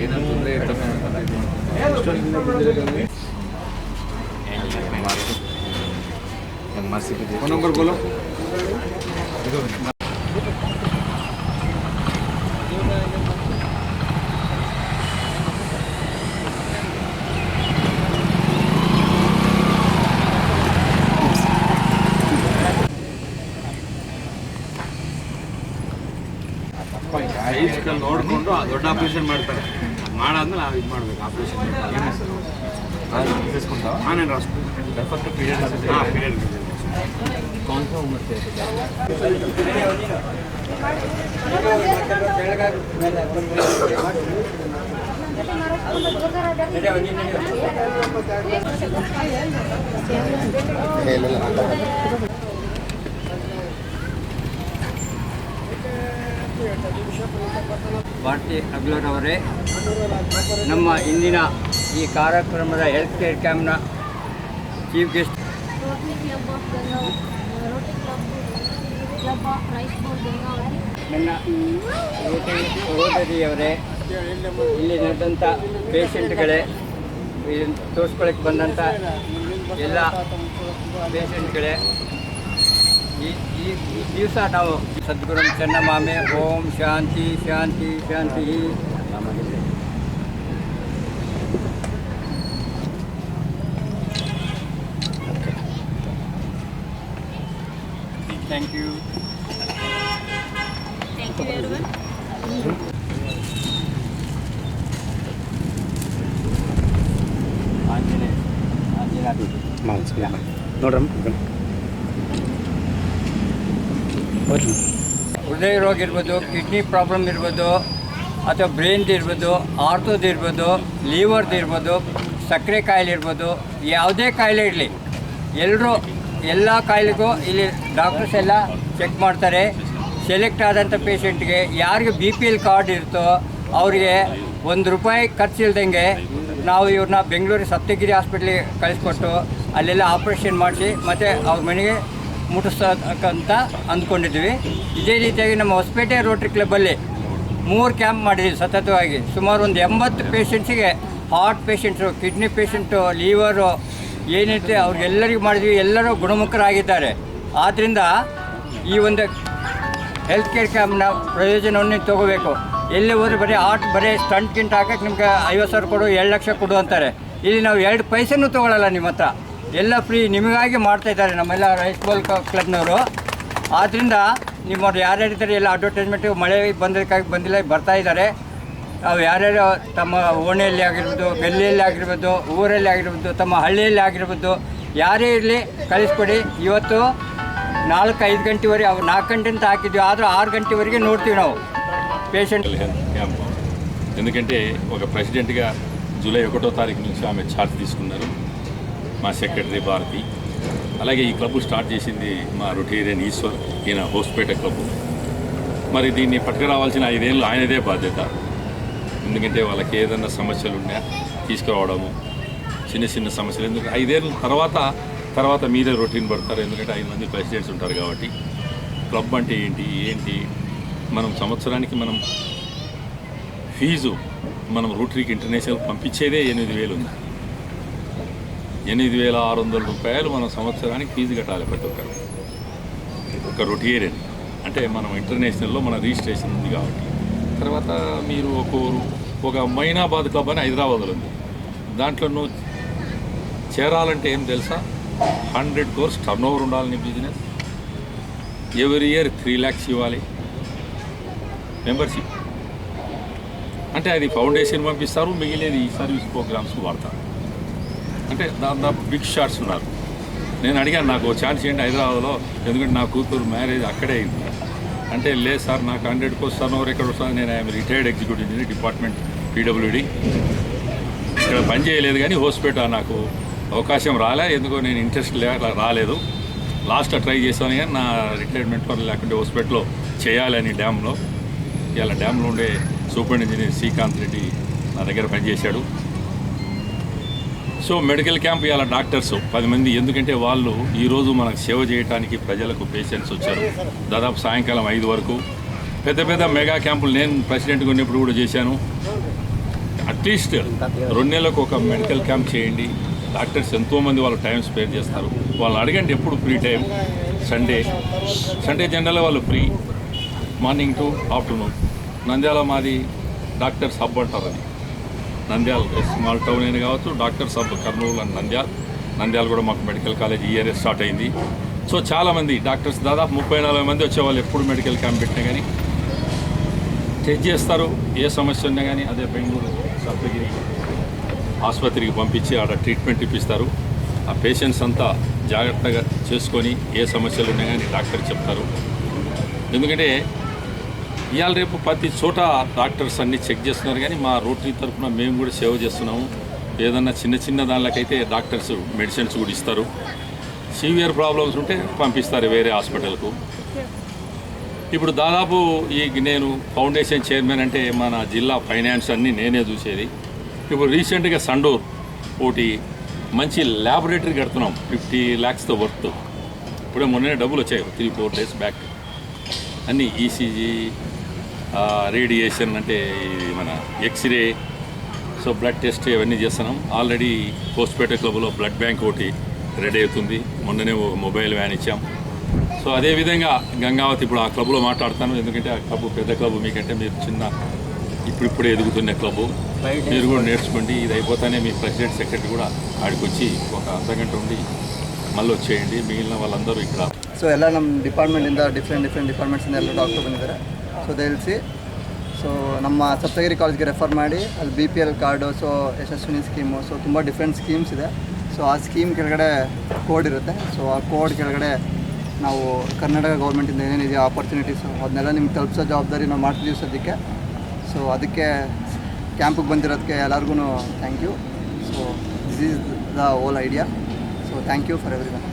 ಏನಾದ್ರು ತೊಂದರೆ ನಂಬರ್ ಬೋಲೋ ನೋಡಿಕೊಂಡು ದೊಡ್ಡ ಆಪರೇಷನ್ ಮಾಡ್ತಾರೆ. ಮಾಡಾದ್ಮೇಲೆ ನಾವು ಇದು ಮಾಡಬೇಕು operation. Anand hospital refer to period. ಹಾಂ, ಪೀರಿಯಡ್. कौन सा उम्र से ಭಾರತಿ ಅಗ್ಲರವರೇ, ನಮ್ಮ ಇಂದಿನ ಈ ಕಾರ್ಯಕ್ರಮದ ಹೆಲ್ತ್ ಕೇರ್ ಕ್ಯಾಂಪ್ನ ಚೀಫ್ ಗೆಸ್ಟ್ ನನ್ನ ರೋಟರಿಯವರೇ, ಇಲ್ಲಿ ನಡೆದಂಥ ಪೇಷಂಟ್ಗಳೇ, ತೋರಿಸ್ಕೊಳ್ಳೋಕ್ಕೆ ಬಂದಂಥ ಎಲ್ಲ ಪೇಷಂಟ್ಗಳೇ, ಈ ದಿವಸ ನಾವು ಸದ್ಗುರು ಚನ್ನಮಾಮೆ ಓಂ ಶಾಂತಿ ಶಾಂತಿ ಶಾಂತಿ. Thank you. ಹೃದಯ ರೋಗ ಇರ್ಬೋದು, ಕಿಡ್ನಿ ಪ್ರಾಬ್ಲಮ್ ಇರ್ಬೋದು, ಅಥವಾ ಬ್ರೈನ್ದು ಇರ್ಬೋದು, ಆರ್ತೋದು ಇರ್ಬೋದು, ಲಿವರ್ದು ಇರ್ಬೋದು, ಸಕ್ಕರೆ ಕಾಯಿಲೆ ಇರ್ಬೋದು, ಯಾವುದೇ ಕಾಯಿಲೆ ಇರಲಿ, ಎಲ್ಲ ಕಾಯಿಲೆಗೂ ಇಲ್ಲಿ ಡಾಕ್ಟರ್ಸ್ ಎಲ್ಲ ಚೆಕ್ ಮಾಡ್ತಾರೆ. ಸೆಲೆಕ್ಟ್ ಆದಂಥ ಪೇಷಂಟ್ಗೆ ಯಾರಿಗೆ BPL ಕಾರ್ಡ್ ಇರುತ್ತೋ ಅವರಿಗೆ ₹1 ಖರ್ಚಿಲ್ದಂಗೆ ನಾವು ಇವ್ರನ್ನ ಬೆಂಗಳೂರು ಸಪ್ತಗಿರಿ ಹಾಸ್ಪಿಟ್ಲಿಗೆ ಕಳಿಸ್ಕೊಟ್ಟು ಅಲ್ಲೆಲ್ಲ ಆಪ್ರೇಷನ್ ಮಾಡಿಸಿ ಮತ್ತು ಅವ್ರ ಮನೆಗೆ ಮುಟ್ಟಿಸೋಕ್ಕಂತ ಅಂದ್ಕೊಂಡಿದ್ವಿ. ಇದೇ ರೀತಿಯಾಗಿ ನಮ್ಮ ಹೊಸಪೇಟೆ ರೋಟ್ರಿ ಕ್ಲಬ್ಬಲ್ಲಿ 3 ಕ್ಯಾಂಪ್ ಮಾಡಿದ್ವಿ ಸತತವಾಗಿ. ಸುಮಾರು ಒಂದು 80 ಪೇಷಂಟ್ಸಿಗೆ, ಹಾರ್ಟ್ ಪೇಷಂಟ್ಸು, ಕಿಡ್ನಿ ಪೇಷಂಟು, ಲೀವರು ಏನಿರುತ್ತೆ ಅವ್ರಿಗೆಲ್ಲರಿಗೂ ಮಾಡಿದ್ವಿ. ಎಲ್ಲರೂ ಗುಣಮುಖರಾಗಿದ್ದಾರೆ. ಆದ್ದರಿಂದ ಈ ಒಂದು ಹೆಲ್ತ್ ಕೇರ್ ಕ್ಯಾಂಪ್ನ ಪ್ರಯೋಜನವನ್ನು ತೊಗೋಬೇಕು. ಎಲ್ಲಿ ಹೋದ್ರೆ ಬರೀ ಸ್ಟಂಟ್ ಗಿಂಟ್ ಹಾಕಕ್ಕೆ ನಿಮ್ಗೆ 50,000 ಕೊಡು, 2 ಲಕ್ಷ ಕೊಡು ಅಂತಾರೆ. ಇಲ್ಲಿ ನಾವು 2 ಪೈಸೆನೂ ತೊಗೊಳ್ಳಲ್ಲ ನಿಮ್ಮ ಹತ್ರ, ಎಲ್ಲ ಫ್ರೀ ನಿಮಗಾಗಿ ಮಾಡ್ತಾಯಿದ್ದಾರೆ ನಮ್ಮೆಲ್ಲ ರೈಸ್ ಬಾಲ್ ಕ್ಲಬ್ನವರು. ಆದ್ದರಿಂದ ನಿಮ್ಮವ್ರು ಯಾರ್ಯಾರಿದ್ದಾರೆ ಎಲ್ಲ ಅಡ್ವರ್ಟೈಸ್ಮೆಂಟು ಮಳೆ ಬಂದಕ್ಕಾಗಿ ಬಂದಿಲ್ಲ, ಬರ್ತಾಯಿದ್ದಾರೆ. ಅವು ಯಾರ್ಯಾರು ತಮ್ಮ ಓಣಿಯಲ್ಲಿ ಆಗಿರ್ಬೋದು, ಗಲ್ಲಿಯಲ್ಲಿ ಆಗಿರ್ಬೋದು, ಊರಲ್ಲಿ ಆಗಿರ್ಬೋದು, ತಮ್ಮ ಹಳ್ಳಿಯಲ್ಲಿ ಆಗಿರ್ಬೋದು, ಯಾರೇ ಇರಲಿ ಕಳಿಸ್ಕೊಡಿ. ಇವತ್ತು 4-5 గంటವರೆಗೆ, 4 గంటೆ ಅಂತ ಹಾಕಿದ್ವಿ, ಆದರೂ 6 గంటವರೆಗೆ ನೋಡ್ತೀವಿ ನಾವು పేషెంట్ క్యాంప్. ఎందుకంటే ఒక ప్రెసిడెంట్గా జూలై 1వ తారీఖు నుంచి ఆమె ఛార్జ్ తీసుకున్నారు, మా సెక్రటరీ భారతి. అలాగే ఈ క్లబ్ స్టార్ట్ చేసింది మా రొటేరియన్ ఈశ్వర్, ఈయన హోస్పేట క్లబ్. మరి దీన్ని పట్టుకురావాల్సిన 5 ఏళ్ళు ఆయనదే బాధ్యత. ఎందుకంటే వాళ్ళకి ఏదైనా సమస్యలు ఉన్నా తీసుకురావడము, చిన్న సమస్యలు. ఎందుకంటే 5 ఏళ్ళ తర్వాత మీరే రొటీన్ పడతారు. ఎందుకంటే 5 మంది ప్రెసిడెంట్స్ ఉంటారు కాబట్టి. క్లబ్ అంటే ఏంటి మనం సంవత్సరానికి మనం ఫీజు మనం రోటరీకి ఇంటర్నేషనల్ పంపించేదే 8,000 ఉంది. 8,600 రూపాయలు మనం సంవత్సరానికి ఫీజు కట్టాలి ప్రతి ఒక్కరు. ఒక రొటేరియన్ అంటే మనం ఇంటర్నేషనల్లో మన రిజిస్ట్రేషన్ ఉంది కాబట్టి. తర్వాత మీరు ఒక మైనాబాద్ క్లబ్ అని హైదరాబాద్లో ఉంది. దాంట్లో నువ్వు చేరాలంటే ఏం తెలుసా, 100 crores టర్న్ ఓవర్ ఉండాలి నీ బిజినెస్. ఎవ్రీ ఇయర్ 3 lakhs ఇవ్వాలి మెంబర్షిప్. అంటే అది ఫౌండేషన్ పంపిస్తారు, మిగిలినది ఈ సర్వీస్ ప్రోగ్రామ్స్ వాడతారు. అంటే దాదాపు బిగ్ షాట్స్ ఉన్నారు. నేను అడిగాను, నాకు ఛాన్స్ ఏంటి హైదరాబాద్లో, ఎందుకంటే నా కూతురు మ్యారేజ్ అక్కడే అయింది. అంటే లేదు సార్, నాకు 100 crores టర్న్ ఓవర్ ఎక్కడ వస్తుంది, నేను I'm retired executive engineer, department PWD. ఇక్కడ పని చేయలేదు, కానీ హోస్పేట నాకు అవకాశం రాలే, ఎందుకో నేను ఇంట్రెస్ట్ రాలేదు. లాస్ట్ ట్రై చేశాను, కానీ నా రిటైర్మెంట్ వల్ల లేకుంటే హోస్పేటలో చేయాలని డ్యామ్లో. ఇలా డ్యామ్లో ఉండే సూపరింట్ ఇంజనీర్ శ్రీకాంత్ రెడ్డి నా దగ్గర పనిచేశాడు. సో మెడికల్ క్యాంప్ ఇలా డాక్టర్స్ 10 మంది, ఎందుకంటే వాళ్ళు ఈరోజు మనకు సేవ చేయడానికి ప్రజలకు పేషెంట్స్ వచ్చారు. దాదాపు సాయంకాలం 5 వరకు పెద్ద మెగా క్యాంపులు నేను ప్రెసిడెంట్గా ఉన్నప్పుడు కూడా చేశాను. అట్లీస్ట్ 2 నెలలకు ఒక మెడికల్ క్యాంప్ చేయండి. డాక్టర్స్ ఎంతోమంది వాళ్ళు టైం స్పేర్ చేస్తారు. వాళ్ళు అడగండి ఎప్పుడు ఫ్రీ టైం. సండే జనరల్గా వాళ్ళు free, morning to afternoon. Nandyal మాది డాక్టర్స్ హబ్ అంటారు. అది నంద్యాల స్మాల్ టౌన్ అయినా కావచ్చు, doctors hub Kurnool and Nandyal కూడా మాకు మెడికల్ కాలేజ్ ఈ ఇయర్ స్టార్ట్ అయింది. సో చాలామంది డాక్టర్స్ దాదాపు 30-40 మంది వచ్చేవాళ్ళు ఎప్పుడు మెడికల్ క్యాంప్ పెట్టినా కానీ టెస్ట్ చేస్తారు. ఏ సమస్య ఉన్నా కానీ అదే బెంగళూరు సప్తగిరి ఆసుపత్రికి పంపించి ఆడ ట్రీట్మెంట్ ఇప్పిస్తారు. ఆ పేషెంట్స్ అంతా జాగ్రత్తగా చేసుకొని ఏ సమస్యలు ఉన్నా కానీ డాక్టర్ చెప్తారు. ఎందుకంటే ఇవాళ రేపు ప్రతి చోట డాక్టర్స్ అన్నీ చెక్ చేస్తున్నారు, కానీ మా రోటరీ తరఫున మేము కూడా సేవ చేస్తున్నాము. ఏదన్నా చిన్న దానిలకైతే డాక్టర్స్ మెడిసిన్స్ కూడా ఇస్తారు. సివియర్ ప్రాబ్లమ్స్ ఉంటే పంపిస్తారు వేరే హాస్పిటల్కు. ఇప్పుడు దాదాపు నేను ఫౌండేషన్ చైర్మన్ అంటే మన జిల్లా ఫైనాన్స్ అన్నీ నేనే చూసేది. ఇప్పుడు రీసెంట్గా సండూర్ ఒకటి మంచి ల్యాబొరేటరీ కడుతున్నాం 50 lakhsతో వర్త్. ఇప్పుడే మొన్ననే డబ్బులు వచ్చాయి 3-4 days బ్యాక్. అన్నీ ఈసీజీ, రేడియేషన్ అంటే మన ఎక్స్రే, సో బ్లడ్ టెస్ట్ ఇవన్నీ చేస్తున్నాం. ఆల్రెడీ పోస్ట్పేట క్లబ్లో బ్లడ్ బ్యాంక్ ఒకటి రెడీ అవుతుంది. మొన్ననే మొబైల్ వ్యాన్ ఇచ్చాం. సో అదేవిధంగా గంగావతి ఇప్పుడు ఆ క్లబ్లో మాట్లాడతాను. ఎందుకంటే ఆ క్లబ్ పెద్ద క్లబ్, మీకంటే మీరు చిన్న ఇప్పుడిప్పుడే ఎదుగుతున్న క్లబ్. మీరు కూడా నేర్చుకోండి. ఇది అయిపోతానే మీ ప్రెసిడెంట్ సెక్రటరీ కూడా ಆಡಿಗೆ వచ్చి ఒక ಅರ್ಧಗಂಟೆ ఉండి ಮళ్ళీ వచ్చేయండి. మిగిలిన వాళ్ళందరూ ఇక్కడ. ಸೊ ಎಲ್ಲ ನಮ್ಮ ಡಿಪಾರ್ಟ್ಮೆಂಟಿಂದ ಡಿಫ್ರೆಂಟ್ ಡಿಪಾರ್ಟ್ಮೆಂಟ್ಸಿಂದ ಎಲ್ಲ ಡಾಕ್ಟರ್ ಬಂದಿದ್ದಾರೆ. ಸೊ ದಯವಿಸಿ ಸೊ ನಮ್ಮ ಸಪ್ತಗಿರಿ ಕಾಲೇಜ್ಗೆ ರೆಫರ್ ಮಾಡಿ ಅಲ್ಲಿ BPL card, so Yashasvini scheme, so ತುಂಬ ಡಿಫ್ರೆಂಟ್ ಸ್ಕೀಮ್ಸ್ ಇದೆ. ಸೊ ಆ ಸ್ಕೀಮ್ ಕೆಳಗಡೆ ಕೋಡ್ ಇರುತ್ತೆ. ಸೊ ಆ ಕೋಡ್ ಕೆಳಗಡೆ ನಾವು ಕರ್ನಾಟಕ ಗೌರ್ಮೆಂಟಿಂದ ಏನೇನಿದೆಯೋ ಆಪರ್ಚುನಿಟೀಸು ಅದನ್ನೆಲ್ಲ ನಿಮ್ಗೆ ತಲುಪಿಸೋ ಜವಾಬ್ದಾರಿ ನಾವು ಮಾಡ್ತಿದ್ದೀವಿ ಸದ್ಯಕ್ಕೆ. ಸೊ ಅದಕ್ಕೆ ಕ್ಯಾಂಪಿಗೆ ಬಂದಿರೋದಕ್ಕೆ ಎಲ್ಲರಿಗೂ thank you. So this is the whole idea. So thank you for every one.